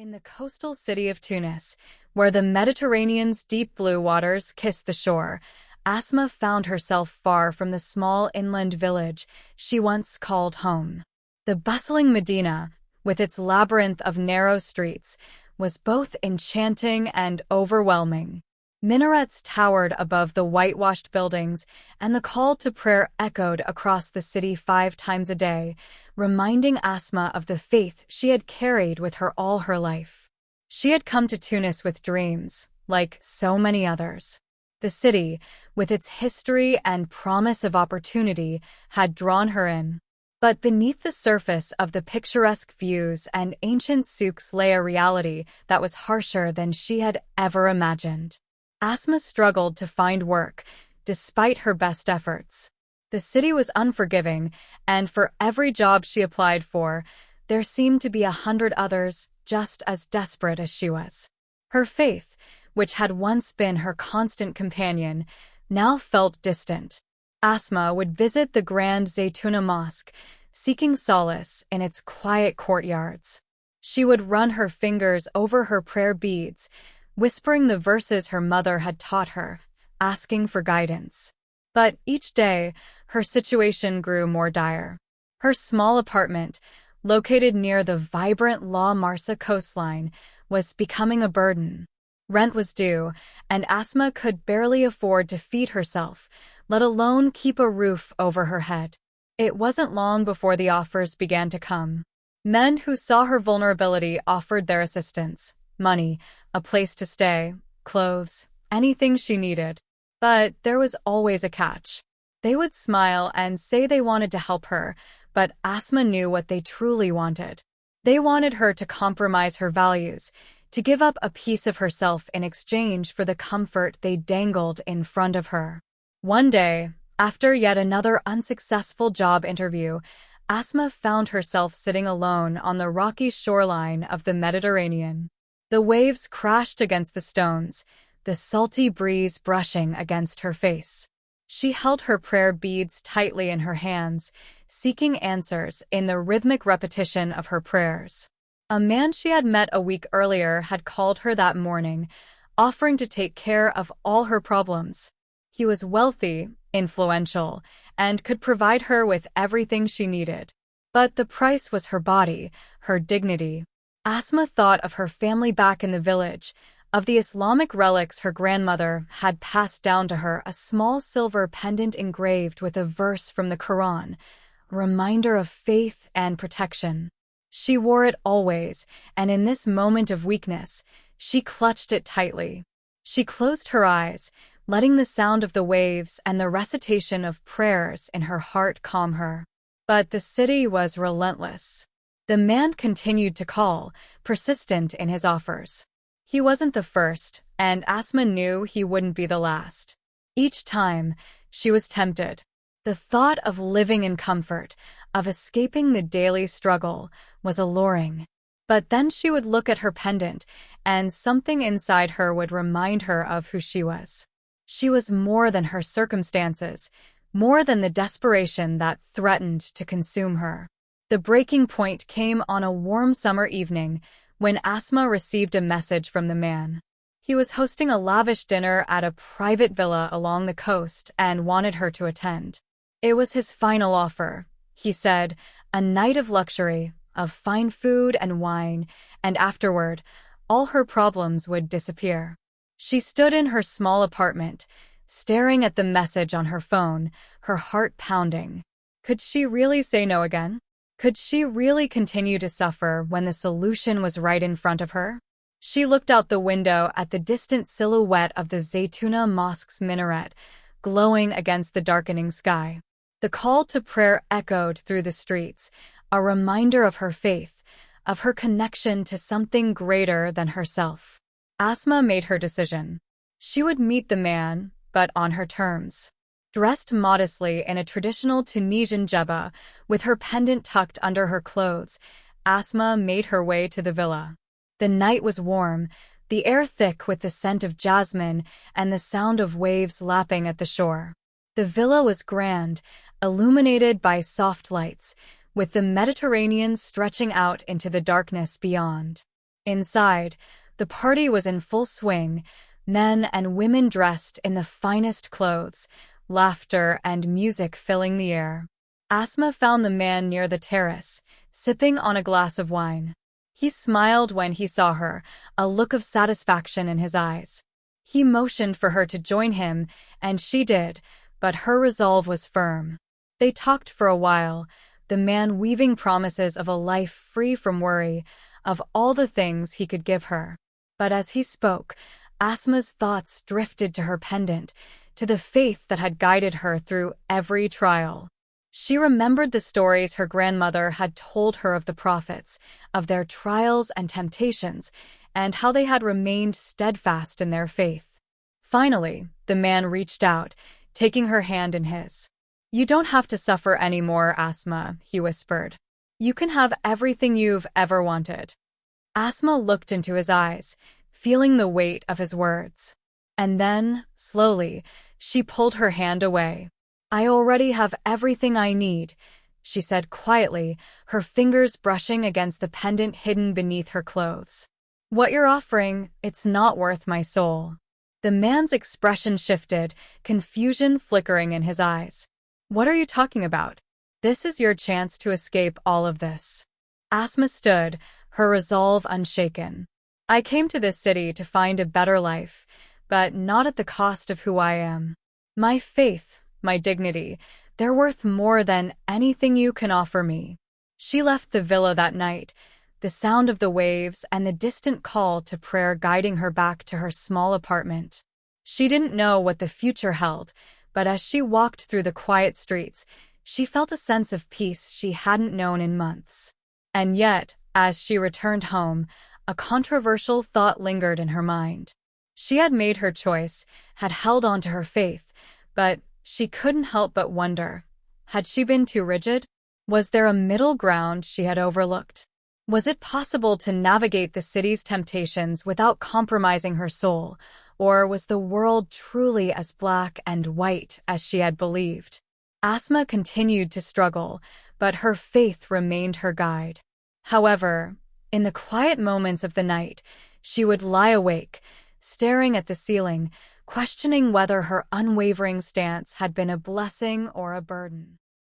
In the coastal city of Tunis, where the Mediterranean's deep blue waters kiss the shore, Asma found herself far from the small inland village she once called home. The bustling Medina, with its labyrinth of narrow streets, was both enchanting and overwhelming. Minarets towered above the whitewashed buildings, and the call to prayer echoed across the city 5 times a day, reminding Asma of the faith she had carried with her all her life. She had come to Tunis with dreams, like so many others. The city, with its history and promise of opportunity, had drawn her in. But beneath the surface of the picturesque views and ancient souks lay a reality that was harsher than she had ever imagined. Asma struggled to find work, despite her best efforts. The city was unforgiving, and for every job she applied for, there seemed to be 100 others just as desperate as she was. Her faith, which had once been her constant companion, now felt distant. Asma would visit the Grand Zaytuna Mosque, seeking solace in its quiet courtyards. She would run her fingers over her prayer beads, whispering the verses her mother had taught her, asking for guidance. But each day, her situation grew more dire. Her small apartment, located near the vibrant La Marsa coastline, was becoming a burden. Rent was due, and Asma could barely afford to feed herself, let alone keep a roof over her head. It wasn't long before the offers began to come. Men who saw her vulnerability offered their assistance. Money, a place to stay, clothes, anything she needed. But there was always a catch. They would smile and say they wanted to help her, but Asma knew what they truly wanted. They wanted her to compromise her values, to give up a piece of herself in exchange for the comfort they dangled in front of her. One day, after yet another unsuccessful job interview, Asma found herself sitting alone on the rocky shoreline of the Mediterranean. The waves crashed against the stones, the salty breeze brushing against her face. She held her prayer beads tightly in her hands, seeking answers in the rhythmic repetition of her prayers. A man she had met a week earlier had called her that morning, offering to take care of all her problems. He was wealthy, influential, and could provide her with everything she needed. But the price was her body, her dignity. Asma thought of her family back in the village, of the Islamic relics her grandmother had passed down to her, a small silver pendant engraved with a verse from the Quran, a reminder of faith and protection. She wore it always, and in this moment of weakness, she clutched it tightly. She closed her eyes, letting the sound of the waves and the recitation of prayers in her heart calm her. But the city was relentless. The man continued to call, persistent in his offers. He wasn't the first, and Asma knew he wouldn't be the last. Each time, she was tempted. The thought of living in comfort, of escaping the daily struggle, was alluring. But then she would look at her pendant, and something inside her would remind her of who she was. She was more than her circumstances, more than the desperation that threatened to consume her. The breaking point came on a warm summer evening when Asma received a message from the man. He was hosting a lavish dinner at a private villa along the coast and wanted her to attend. It was his final offer, he said, a night of luxury, of fine food and wine, and afterward, all her problems would disappear. She stood in her small apartment, staring at the message on her phone, her heart pounding. Could she really say no again? Could she really continue to suffer when the solution was right in front of her? She looked out the window at the distant silhouette of the Zaytuna Mosque's minaret, glowing against the darkening sky. The call to prayer echoed through the streets, a reminder of her faith, of her connection to something greater than herself. Asma made her decision. She would meet the man, but on her terms. Dressed modestly in a traditional Tunisian jebba, with her pendant tucked under her clothes, Asma made her way to the villa. The night was warm, the air thick with the scent of jasmine and the sound of waves lapping at the shore. The villa was grand, illuminated by soft lights, with the Mediterranean stretching out into the darkness beyond. Inside, the party was in full swing, men and women dressed in the finest clothes, laughter and music filling the air. Asma found the man near the terrace, sipping on a glass of wine. He smiled when he saw her, a look of satisfaction in his eyes. He motioned for her to join him, and she did, but her resolve was firm. They talked for a while, the man weaving promises of a life free from worry, of all the things he could give her. But as he spoke, Asma's thoughts drifted to her pendant, to the faith that had guided her through every trial. She remembered the stories her grandmother had told her of the prophets, of their trials and temptations, and how they had remained steadfast in their faith. Finally, the man reached out, taking her hand in his. "You don't have to suffer anymore, Asma," he whispered. "You can have everything you've ever wanted." Asma looked into his eyes, feeling the weight of his words. And then, slowly, she pulled her hand away. "I already have everything I need," she said quietly, her fingers brushing against the pendant hidden beneath her clothes. "What you're offering, it's not worth my soul." The man's expression shifted, confusion flickering in his eyes. "What are you talking about? This is your chance to escape all of this." Asma stood, her resolve unshaken. "I came to this city to find a better life, but not at the cost of who I am. My faith, my dignity, they're worth more than anything you can offer me." She left the villa that night, the sound of the waves and the distant call to prayer guiding her back to her small apartment. She didn't know what the future held, but as she walked through the quiet streets, she felt a sense of peace she hadn't known in months. And yet, as she returned home, a controversial thought lingered in her mind. She had made her choice, had held on to her faith, but she couldn't help but wonder, had she been too rigid? Was there a middle ground she had overlooked? Was it possible to navigate the city's temptations without compromising her soul, or was the world truly as black and white as she had believed? Asma continued to struggle, but her faith remained her guide. However, in the quiet moments of the night, she would lie awake, staring at the ceiling, questioning whether her unwavering stance had been a blessing or a burden.